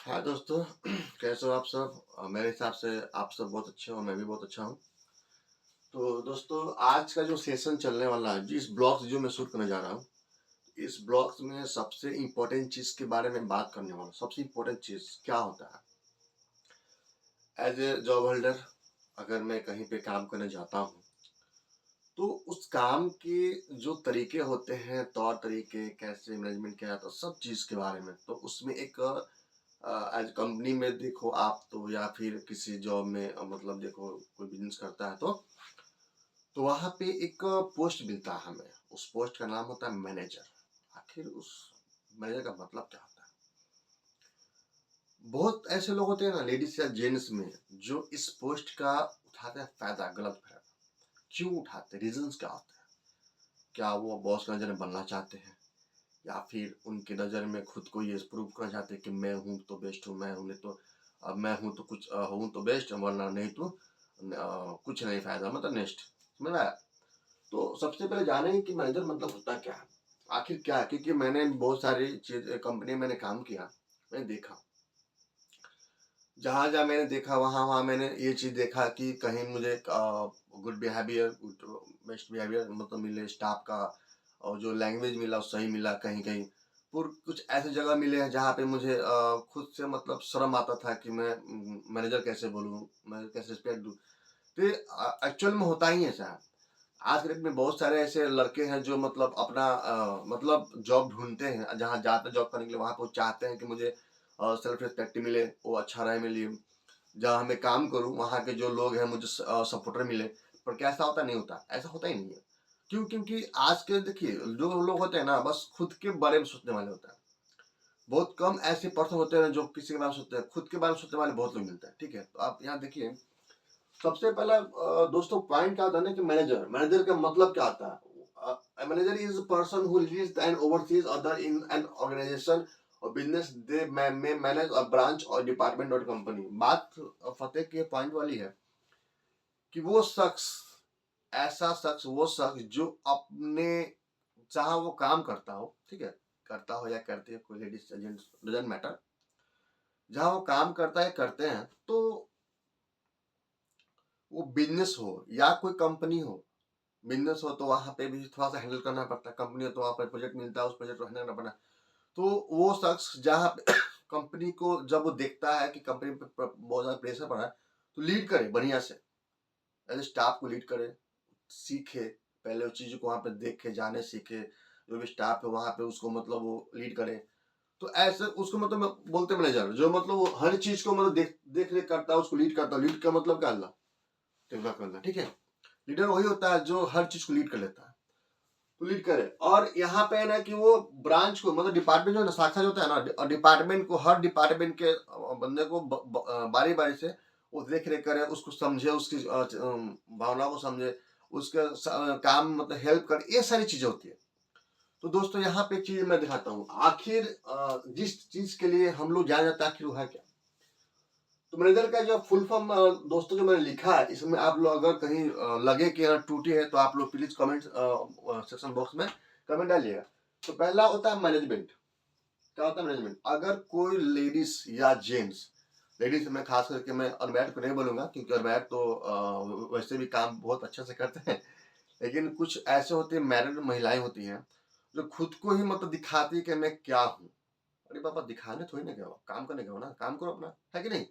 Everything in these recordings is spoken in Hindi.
हाँ दोस्तों, कैसे हो आप सब? मेरे हिसाब से आप सब बहुत अच्छे हो, मैं भी बहुत अच्छा हूँ। तो दोस्तों, आज का जो सेशन चलने वाला है, जिस ब्लॉग्स जो मैं शूट करने जा रहा हूँ, इस ब्लॉग्स में सबसे इम्पोर्टेंट चीज़ के बारे में बात करने वाला हूँ। सबसे इम्पोर्टेंट चीज़ क्या होता है? एज ए जॉब होल्डर, अगर मैं कहीं पे काम करने जाता हूँ, तो उस काम के जो तरीके होते हैं, तौर तरीके, कैसे मैनेजमेंट किया जाता है, सब चीज़ के बारे में। तो उसमें एक एज कंपनी में देखो आप, तो या फिर किसी जॉब में मतलब देखो कोई बिजनेस करता है, तो वहाँ पे एक पोस्ट मिलता है हमें। उस पोस्ट का नाम होता है मैनेजर। आखिर उस मैनेजर का मतलब क्या होता है? बहुत ऐसे लोग होते हैं ना, लेडीज या जेंट्स में, जो इस पोस्ट का उठाते हैं फायदा, गलत फायदा। क्यों उठाते हैं? रीजंस क्या होते हैं? क्या वो बॉस का नजर में बनना चाहते हैं, या फिर उनकी नज़र में खुद को ये प्रूव करना चाहते हैं कि मैं हूँ तो बेस्ट हूँ, मैं हूँ नहीं तो अब मैं हूँ तो कुछ हूँ तो बेस्ट, वरना नहीं तो कुछ नहीं फायदा, मतलब नेक्स्ट। समझ में आया? तो सबसे पहले जानेंगे कि मैनेजर मतलब होता क्या है, आखिर क्या है। क्योंकि मैंने बहुत सारी चीज कंपनी में मैंने काम किया, मैंने देखा, जहाँ जहाँ मैंने देखा वहाँ वहाँ मैंने ये चीज़ देखा कि कहीं मुझे good behaviour, good best behaviour मतलब मिले स्टाफ का, और जो लैंग्वेज मिला वो सही मिला। कहीं कहीं पर कुछ ऐसे जगह मिले हैं जहाँ पे मुझे खुद से मतलब शर्म आता था कि मैं मैनेजर कैसे बोलूँ, मैं कैसे रिस्पेक्ट दूँ। तो एक्चुअल में होता ही है ऐसा। आज के डेट में बहुत सारे ऐसे लड़के हैं जो मतलब अपना मतलब जॉब ढूंढते हैं, जहाँ जाते जॉब करने के लिए, वहाँ पे वो चाहते हैं कि मुझे सेल्फ रिस्पेक्ट मिले, वो अच्छा रहे मेरे लिए। जहाँ मैं काम करूँ वहाँ के जो लोग हैं मुझे सपोर्टर मिले। पर क्या ऐसा होता? नहीं होता, ऐसा होता ही नहीं है। क्यों? क्योंकि आज के देखिए जो लोग होते हैं ना, बस खुद के बारे में सोचने वाले होते हैं। बहुत कम ऐसे पर्सन होते हैं जो किसी के बारे में सोचते हैं। खुद के बारे में सोचने वाले बहुत लोग मिलते हैं। ठीक है, तो आप यहाँ देखिए, सबसे पहला दोस्तों पॉइंट क्या होता है ना कि मैनेजर, मैनेजर का मतलब क्या आता है? Manager is a person who leads and oversees other in an organisation और business. They may manage a branch और डिपार्टमेंट और कंपनी। बात फतेह के पॉइंट वाली है कि वो शख्स, ऐसा शख्स, वो शख्स जो अपने, चाहे वो काम करता हो, ठीक है, करता हो या करती है, कोई लेडीज जेंट्स डजंट मैटर, जहाँ वो काम करता है करते हैं, तो वो बिजनेस हो या कोई कंपनी हो। बिजनेस हो तो वहाँ पे भी थोड़ा सा हैंडल करना पड़ता है, कंपनी हो तो वहाँ पर प्रोजेक्ट मिलता है, उस प्रोजेक्ट को हैंडल करना पड़ता है। तो वो शख्स जहाँ पे कंपनी को जब वो देखता है कि कंपनी पे बहुत ज़्यादा प्रेशर पड़ रहा है, तो लीड करे बढ़िया से, एज स्टाफ को लीड करे, सीखे, पहले उस चीज़ को वहाँ पे देखे, जाने, सीखे। जो भी स्टाफ है वहाँ पे उसको मतलब वो लीड करे। तो ऐसे उसको मतलब बोलते मैनेजर, जो मतलब वो हर चीज़ को मतलब देख रेख करता है, उसको लीड करता है। लीड का मतलब क्या? अल्लाह करना, ठीक है। लीडर वही होता है जो हर चीज़ को लीड कर लेता है, तो लीड करे। और यहाँ पे है ना कि वो ब्रांच को मतलब डिपार्टमेंट जो है ना, शाखा जो होता है ना, डिपार्टमेंट को, हर डिपार्टमेंट के बंदे को बारी बारी से वो देख रेख करे, उसको समझे, उसकी भावना को समझे, उसके काम मतलब हेल्प करे, ये सारी चीजें होती है। तो दोस्तों यहाँ पे एक चीज मैं दिखाता हूँ। आखिर जिस चीज के लिए हम लोग जाना जाते हैं, आखिर वो है क्या? तो मैनेजर का जो फुल फॉर्म दोस्तों जो मैंने लिखा है, इसमें आप लोग अगर कहीं लगे कि टूटी है, तो आप लोग प्लीज कमेंट सेक्शन बॉक्स में कमेंट डालिएगा। तो पहला होता है मैनेजमेंट। क्या होता है मैनेजमेंट? अगर कोई लेडीज या जेंट्स, लेडीज में खास करके मैं अनमैरिड को नहीं बोलूंगा, क्योंकि अनमैरिड तो वैसे भी काम बहुत अच्छे से करते हैं। लेकिन कुछ ऐसे होते हैं, मैरिड महिलाएं होती हैं, जो खुद को ही मतलब दिखाती है कि मैं क्या हूँ। अरे पापा, दिखाने थोड़ी ना गया हो, काम करने गया हो ना, काम करो अपना, है कि नहीं?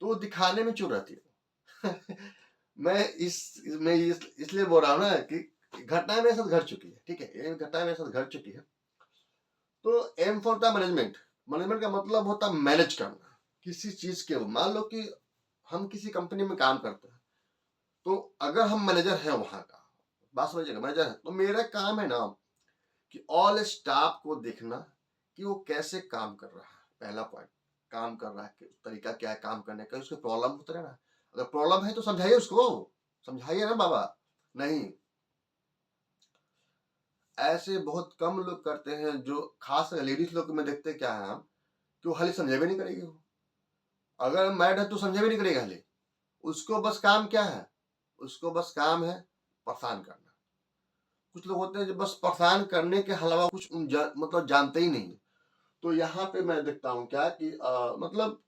तो वो दिखाने में क्यों रहती है? मैं इसलिए बोल रहा हूँ ना कि घटना मेरे साथ घट चुकी है, ठीक है, ये घटना मेरे साथ घट चुकी है। तो aim for the management. Management का मतलब होता है मैनेज करना किसी चीज के। मान लो कि हम किसी कंपनी में काम करते हैं, तो अगर हम मैनेजर है वहां का, बात समझिएगा, मैनेजर है तो मेरा काम है ना कि ऑल स्टाफ को देखना कि वो कैसे काम कर रहा है। पहला पॉइंट, काम कर रहा है कि तरीका क्या है काम करने का, उसको प्रॉब्लम होता है ना, अगर प्रॉब्लम है तो समझाइए उसको, समझाइए ना बाबा। नहीं, ऐसे बहुत कम लोग करते हैं, जो खास लेडीज लोग में देखते क्या है हम, कि वो हाली समझे भी नहीं करेगी। वो अगर मैड है तो समझे भी नहीं करेगा हाली। उसको बस काम क्या है? उसको बस काम है परेशान करना। कुछ लोग होते हैं जो बस परेशान करने के अलावा कुछ मतलब जानते ही नहीं। तो यहाँ पे मैं देखता हूँ क्या कि मतलब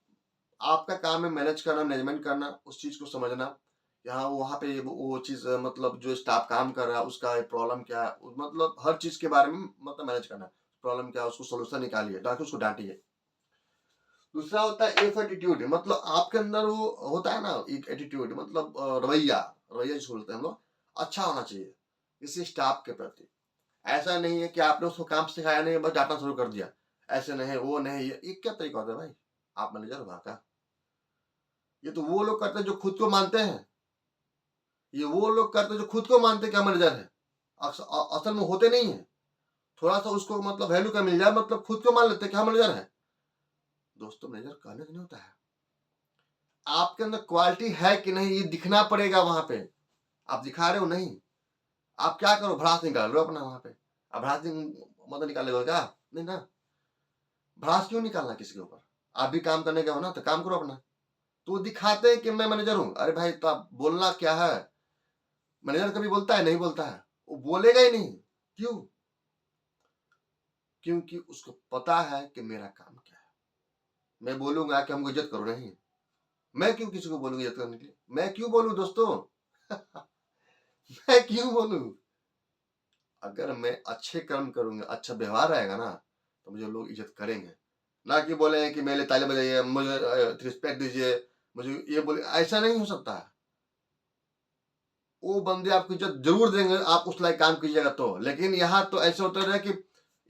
आपका काम है मैनेज करना, मैनेजमेंट करना, उस चीज़ को समझना। यहाँ वहाँ पे वो चीज़ मतलब जो स्टाफ काम कर रहा है उसका प्रॉब्लम क्या है, मतलब हर चीज़ के बारे में मतलब मैनेज करना। प्रॉब्लम क्या है उसको सॉल्यूशन निकालिए, ना कि उसको डाँटिए। दूसरा होता है एफ एटीट्यूड, मतलब आपके अंदर वो होता है ना एक एटीट्यूड, मतलब रवैया, रवैया जिसको बोलते हैं हम लोग, अच्छा होना चाहिए किसी स्टाफ के प्रति। ऐसा नहीं है कि आपने उसको काम सिखाया नहीं, बस डांटना शुरू कर दिया। ऐसे नहीं, वो नहीं, ये क्या तरीका होता है भाई? आप मैनेजर हो वहाँ का? ये तो वो लोग करते हैं जो खुद को मानते हैं। ये वो लोग करते हैं जो खुद को मानते हैं कि हम मैनेजर हैं। असल में होते नहीं है। थोड़ा-सा उसको मतलब वैल्यू का मिल जाए, मतलब खुद को मान लेते हैं कि हम मैनेजर हैं। दोस्तों मैनेजर कहने से नहीं होता है। आपके अंदर क्वालिटी है कि नहीं ये दिखना पड़ेगा वहाँ पे। आप दिखा रहे हो नहीं। आप क्या करो, भड़ास निकाल रहे हो अपना वहाँ पे। अब भड़ास मतलब निकालेगा क्या? नहीं ना। भड़ास क्यों निकालना किसी के ऊपर? आप भी काम करने गए हो ना, तो काम करो अपना। तो वो दिखाते हैं कि मैं मैनेजर हूँ। अरे भाई तो आप बोलना क्या है? मैनेजर कभी बोलता है? नहीं बोलता है। वो बोलेगा ही नहीं। क्यों? क्योंकि उसको पता है कि मेरा काम क्या है। मैं बोलूँगा कि हमको इज़्ज़त करो, नहीं। मैं क्यों किसी को बोलूँगा इज़्ज़त करने के लिए? मैं क्यों बोलूँ दोस्तों? मैं क्यों बोलूँ? अगर मैं अच्छे कर्म करूँगा, अच्छा व्यवहार रहेगा ना, तो मुझे लोग इज़्ज़त करेंगे। ना कि बोलें कि मेरे लिए ताली बजाइए, मुझे रिस्पेक्ट दीजिए, मुझे ये बोले, ऐसा नहीं हो सकता है। वो बंदे आपको इज़्ज़त ज़रूर देंगे, आप उस लायक काम कीजिएगा तो। लेकिन यहाँ तो ऐसे होता है कि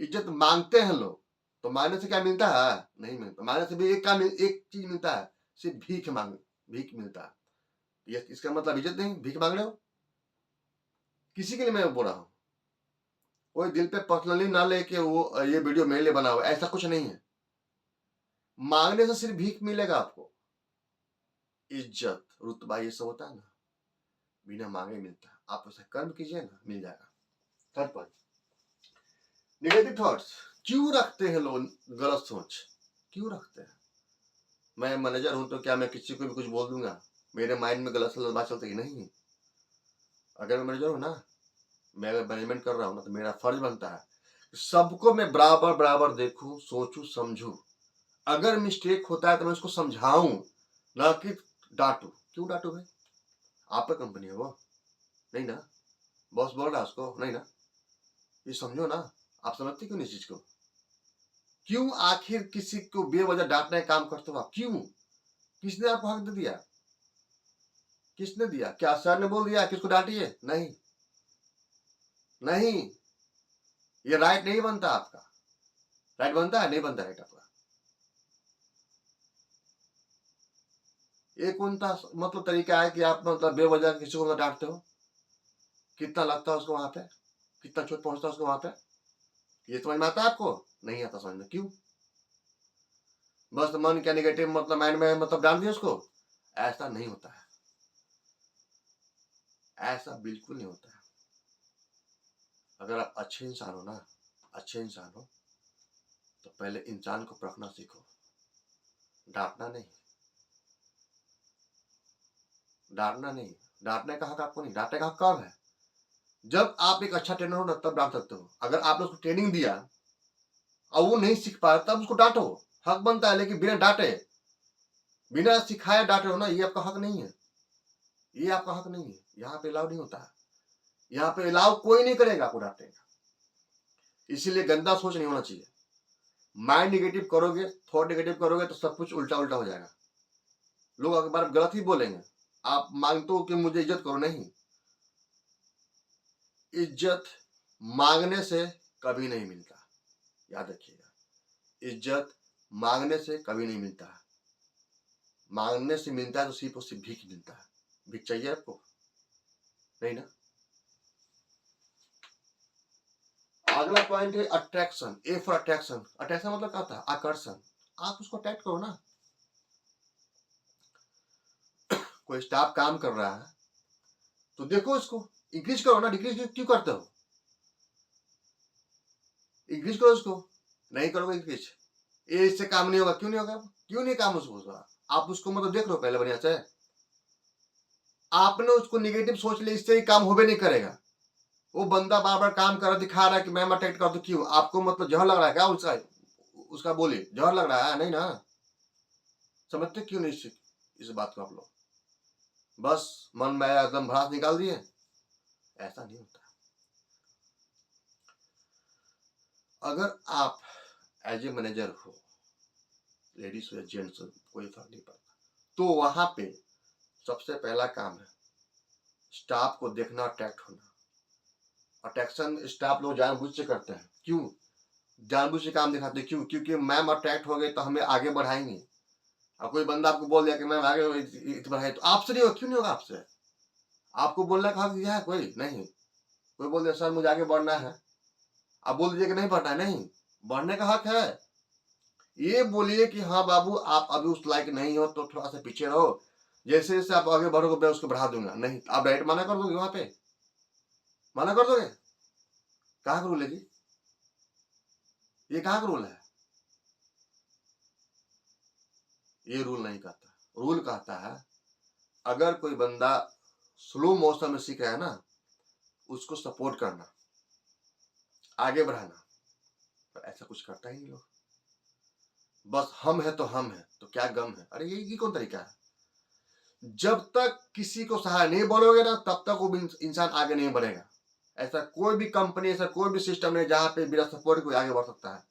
इज़्ज़त माँगते हैं लोग, तो माँगने से क्या मिलता है? नहीं मिलता। माँगने से भी एक चीज़ मिलता है, सिर्फ़ भीख मिलता है। ये इसका मतलब इज़्ज़त नहीं, भीख माँग रहे हो? किसी के लिए मैं बोल रहा हूँ। कोई दिल पे पर्सनली ना लेके वो ये वीडियो मेरे लिए बना हुआ है, ऐसा कुछ नहीं है। माँगने से सिर्फ़ भीख मिलेगा आपको। इज़्ज़त, रुतबा ये सब होता है ना, बिना माँगे मिलता है। आप ऐसा कर्म कीजिए ना, मिल जाएगा। Third point, negative thoughts. क्यों रखते हैं लोग गलत सोच? क्यों रखते हैं? मैं मैनेजर हूँ तो क्या मैं किसी को भी कुछ बोल दूँगा? मेरे माइंड में गलत बात चलती है? नहीं। अगर मैं मैनेजर हूँ ना, मैं अगर मैनेजमेंट कर रहा हूँ ना, तो मेरा फर्ज बनता है सबको मैं बराबर देखूँ, सोचूँ, समझूँ। अगर मिस्टेक होता है तो मैं उसको समझाऊँ, ना कि डाँटूँ। क्यों डाँटूँ भाई? आपका कंपनी है वो, नहीं ना? बॉस बोल रहा है उसको, नहीं ना? ये समझो ना। आप समझते क्यों नहीं इस चीज़ को? क्यों आखिर किसी को बेवजह डाँटने का काम करते हो आप? क्यों? किसने आपको हक दे दिया? किसने दिया? क्या सर ने बोल दिया कि इसको डाँटिए? नहीं, नहीं, ये राइट नहीं बनता आपका। राइट बनता है? नहीं बनता राइट आपका। ये कौन-सा मतलब तरीका है कि आप मतलब बेवजह किसी को डाँटते हो? कितना लगता है उसको वहाँ पे? कितना चोट पहुँचता है उसको वहाँ पे? ये समझ में आता है आपको? नहीं आता समझ में, क्यों? बस मन क्या नेगेटिव मतलब माइंड में मतलब डाल दिया उसको? ऐसा नहीं होता है। ऐसा बिल्कुल नहीं होता है। अगर आप अच्छे इंसान हो ना, अच्छे इंसान हो, तो पहले इंसान को परखना सीखो, डाँटना नहीं। डाँटना नहीं, डाँटने का हक आपको नहीं, डाँटने का हक कब है? जब आप एक अच्छा ट्रेनर हो ना तब डाँट सकते हो। अगर आपने उसको ट्रेनिंग दिया और वो नहीं सीख पाया तब उसको डाँटो, हक बनता है, लेकिन बिना डाँटे, बिना सिखाए डाँटे हो ना, ये आपका हक नहीं है। ये आपका हक नहीं है। यहाँ पे अलाउ नहीं होता है। यहाँ पे अलाउ कोई नहीं करेगा आपको डाँटने का। इसीलिए गंदा सोच नहीं होना चाहिए। माइंड नेगेटिव करोगे, थॉट नेगेटिव करोगे तो सब कुछ उल्टा-उल्टा हो जाएगा। लोग अगर बार गलत ही बोलेंगे। आप माँगते हो कि मुझे इज़्ज़त करो, नहीं। इज़्ज़त माँगने से कभी नहीं मिलता। याद रखिएगा। इज़्ज़त माँगने से कभी नहीं मिलता है। माँगने से मिलता है तो सिर्फ़ और सिर्फ़ भीख मिलता है। भीख चाहिए आपको? नहीं ना? अगला पॉइंट है attraction, A for attraction. Attraction मतलब क्या होता है? आकर्षण। आप उसको अट्रैक्ट करो ना। कोई स्टाफ काम कर रहा है, तो देखो उसको, इंक्रीज़ करो ना, डिक्रीज़ क्यों करते हो? इंक्रीज़ करो उसको। नहीं करोगे इंक्रीज़, ये इससे काम नहीं होगा। क्यों नहीं होगा? क्यों नहीं काम उसको होगा? आप उसको मतलब देख लो पहले बढ़िया से। आपने उसको नेगेटिव सोच लिया, इससे ही काम होबे नहीं करेगा। वो बंदा बार-बार काम कर रहा दिखा रहा है कि मैं अट्रैक्ट कर दूँ, क्यों? आपको मतलब जहर लग रहा है क्या उसका? उसका बोली जहर लग रहा है, नहीं ना? समझते क्यों नहीं इस बात को आप लोग? बस मन में आया एकदम भड़ास निकाल दिए। ऐसा नहीं होता। अगर आप एज ए मैनेजर हो, लेडीज हो या जेंट्स हो, कोई फर्क नहीं पड़ता, तो वहां पे सबसे पहला काम है स्टाफ को देखना, अट्रैक्ट होना। अट्रैक्शन स्टाफ लोग जानबूझ से करते हैं। क्यों जानबूझ से काम दिखाते हैं? क्यों? क्योंकि मैम अट्रैक्ट हो गए तो हमें आगे बढ़ाएंगे। अब कोई बंदा आपको बोल दिया कि मैम आगे बढ़ाए, तो आपसे नहीं होगा। क्यों नहीं होगा आपसे? आपको बोलने का हक दिया है कोई? नहीं। कोई बोल दिया सर मुझे आगे बढ़ना है, आप बोल दीजिए कि नहीं बढ़ना है? नहीं, बढ़ने का हक है। ये बोलिए कि हाँ बाबू आप अभी उस लायक नहीं हो तो थोड़ा सा पीछे रहो, जैसे जैसे आप आगे बढ़ोगे मैं उसको बढ़ा दूंगा। नहीं, आप डायरेक्ट मना कर दोगे, वहां पे मना कर दोगे? कहाँ का रूल है जी? ये कहाँ का रूल है? ये रूल नहीं कहता। रूल कहता है अगर कोई बंदा स्लो मोशन में सीख रहा है ना, उसको सपोर्ट करना, आगे बढ़ाना। पर ऐसा कुछ करता ही नहीं लोग। बस हम है तो हम है, तो क्या गम है? अरे ये कौन तरीका है? जब तक किसी को सहारा नहीं बोलोगे ना, तब तक वो इंसान आगे नहीं बढ़ेगा। ऐसा कोई भी कंपनी, ऐसा कोई भी सिस्टम नहीं जहां पे बिना सपोर्ट कोई आगे बढ़ सकता है।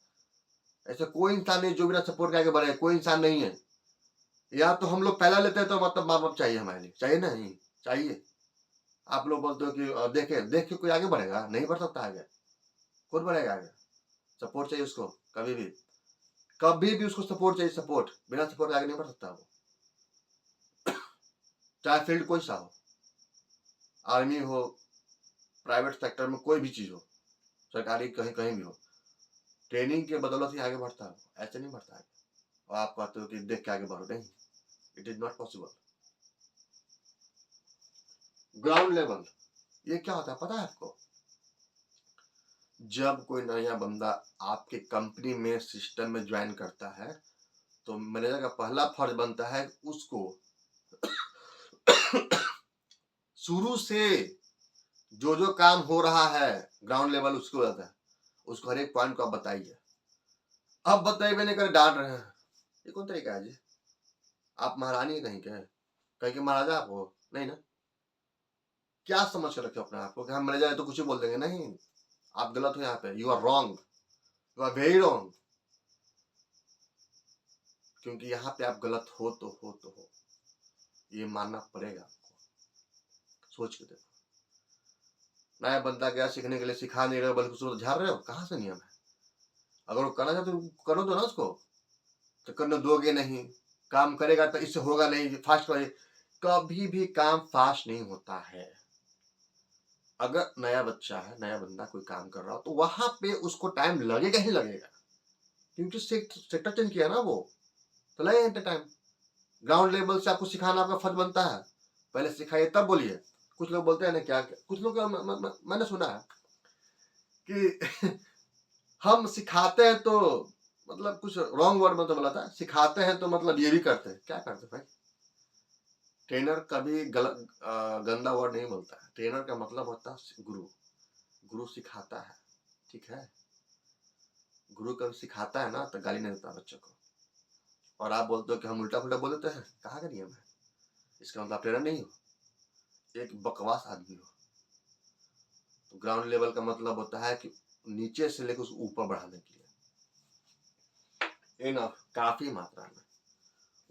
ऐसा कोई इंसान नहीं जो बिना सपोर्ट के आगे बढ़े। कोई इंसान नहीं है। या तो हम लोग पहला लेते हैं तो मतलब माँ बाप चाहिए हमारे लिए, चाहिए नहीं? चाहिए। आप लोग बोलते हो कि देखे देख के कोई आगे बढ़ेगा? नहीं बढ़ सकता आगे। कौन बढ़ेगा आगे? सपोर्ट चाहिए उसको। कभी भी कभी भी उसको सपोर्ट चाहिए। सपोर्ट, बिना सपोर्ट आगे नहीं बढ़ सकता वो। चाहे फील्ड कोई सा हो, आर्मी हो, प्राइवेट सेक्टर में कोई भी चीज हो, सरकारी कहीं कहीं भी हो, ट्रेनिंग के बदौलत ही आगे बढ़ता है। ऐसे नहीं बढ़ता आगे। और आप कहते हो कि देख के आगे बढ़ो, नहीं, it is not possible. Ground level ये क्या होता है पता है आपको? जब कोई नया बंदा आपके कंपनी में सिस्टम में ज्वाइन करता है, तो मैनेजर का पहला फर्ज बनता है उसको शुरू से जो जो काम हो रहा है ग्राउंड लेवल उसको रहता है, उसको हर एक पॉइंट को आप बताइए। अब बताइए मैंने कर डांट रहे हैं, ये कौन तरीका है जी? आप महारानी है कहीं के? कहीं के महाराजा आप हो? नहीं ना? क्या समझ कर रखे हो अपने आप को कि हम मैनेजर है तो कुछ ही बोल देंगे? नहीं, आप गलत हो। यहाँ पे you are wrong, you are very wrong. क्योंकि यहाँ पे आप गलत हो तो हो, ये मानना पड़ेगा आपको। सोच के देखो, नया बंदा गया सीखने के लिए, सिखा नहीं रहे हो बल्कि उसको झाड़ रहे हो। कहाँ से नियम है? अगर वो करना चाहते तो करो दो ना उसको। तो करने दोगे नहीं, काम करेगा तो इससे होगा नहीं, फास्ट करेगा। कभी भी काम फास्ट नहीं होता है। अगर नया बच्चा है, नया बंदा कोई काम कर रहा हो, तो वहां पे उसको टाइम लगेगा ही लगेगा। क्योंकि सेक्टर चेंज किया ना वो, तो लगेगा टाइम। ग्राउंड लेवल से आपको सिखाना आपका फर्ज बनता है। पहले सिखाइए तब बोलिए। कुछ लोग बोलते हैं ना क्या, कुछ लोग मैंने सुना है कि हम सिखाते हैं तो मतलब कुछ रॉन्ग वर्ड में तो बोला था, सिखाते हैं तो मतलब ये भी करते हैं। क्या करते भाई? ट्रेनर कभी गंदा वर्ड नहीं बोलता है। ट्रेनर का मतलब होता है गुरु। गुरु सिखाता है, ठीक है? गुरु कभी सिखाता है ना तो गाली नहीं देता बच्चों को। और आप बोलते हो कि हम उल्टा पुल्टा बोल देते हैं, कहाँ का नियम है? इसका मतलब आप ट्रेनर नहीं हो, एक बकवास आदमी हो। तो ग्राउंड लेवल का मतलब होता है कि नीचे से लेकर उसको ऊपर बढ़ाने के लिए इनफ, काफी मात्रा में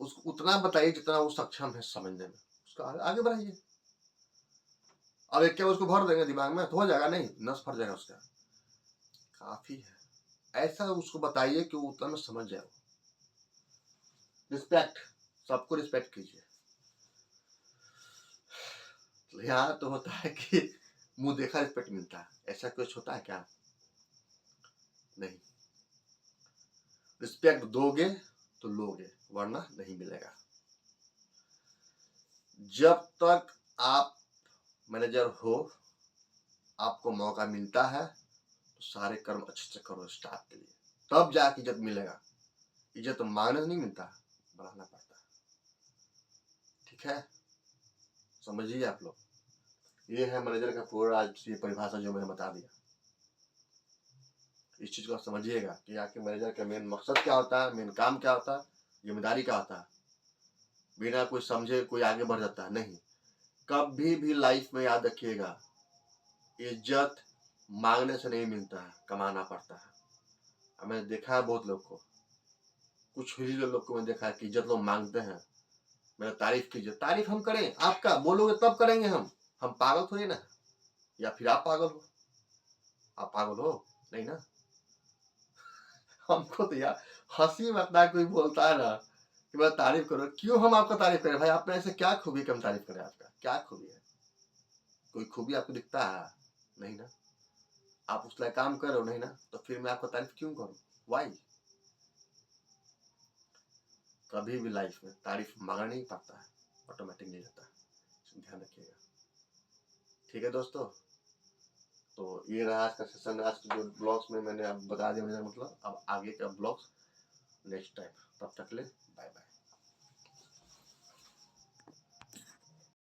उसको उतना बताइए जितना वो सक्षम है समझने में, उसको आगे बढ़ाइए। अब एक क्या उसको भर देंगे दिमाग में तो हो जाएगा? नहीं, नस फट जाएगा उसका। काफी है, ऐसा उसको बताइए कि वो उतना में समझ जाए। रिस्पेक्ट, सबको रिस्पेक्ट कीजिए। यहाँ तो होता है कि मुंह देखा रिस्पेक्ट मिलता है, ऐसा कुछ होता है क्या? नहीं, रिस्पेक्ट दोगे तो लोगे, वरना नहीं मिलेगा। जब तक आप मैनेजर हो, आपको मौका मिलता है तो सारे कर्म अच्छे से करो स्टाफ के लिए, तब जाके इज्जत मिलेगा। इज्जत मांगने से नहीं मिलता, बढ़ाना पड़ता है। ठीक है, समझिए आप लोग। ये है मैनेजर का पूरा आज ये परिभाषा जो मैंने बता दिया। इस चीज़ को आप समझिएगा कि आखिर मैनेजर का मेन मकसद क्या होता है, मेन काम क्या होता है, जिम्मेदारी क्या होता है। बिना कुछ समझे कोई आगे बढ़ जाता है नहीं। कभी भी लाइफ में याद रखिएगा, इज्जत मांगने से नहीं मिलता है, कमाना पड़ता है। मैंने देखा है बहुत लोग को, कुछ ही लोग को मैंने देखा है कि इज्जत लोग मांगते हैं, मेरा तारीफ कीजिए। तारीफ हम करें आपका, बोलोगे तब करेंगे हम पागल थोड़ी ना, या फिर आप पागल हो? आप पागल हो नहीं ना। हमको तो यार हंसी में आता है, कोई बोलता है ना कि मैं तारीफ करो, क्यों हम आपका तारीफ करें भाई? आपने ऐसे क्या खूबी कि हम तारीफ करें? आपका क्या खूबी है? कोई खूबी आपको दिखता है? नहीं ना। आप उस लायक काम करो नहीं ना, तो फिर मैं आपका तारीफ क्यों करूं? वाई? कभी भी लाइफ में तारीफ मांगना नहीं पड़ता है, ऑटोमेटिक नहीं जाता है। ध्यान रखिएगा। ठीक है दोस्तों, तो ये रहा आज का सेशन। आज के जो ब्लॉग्स में मैंने अब बता दिया, मतलब अब आगे का ब्लॉग्स नेक्स्ट टाइम। तब तक ले बाय बाय।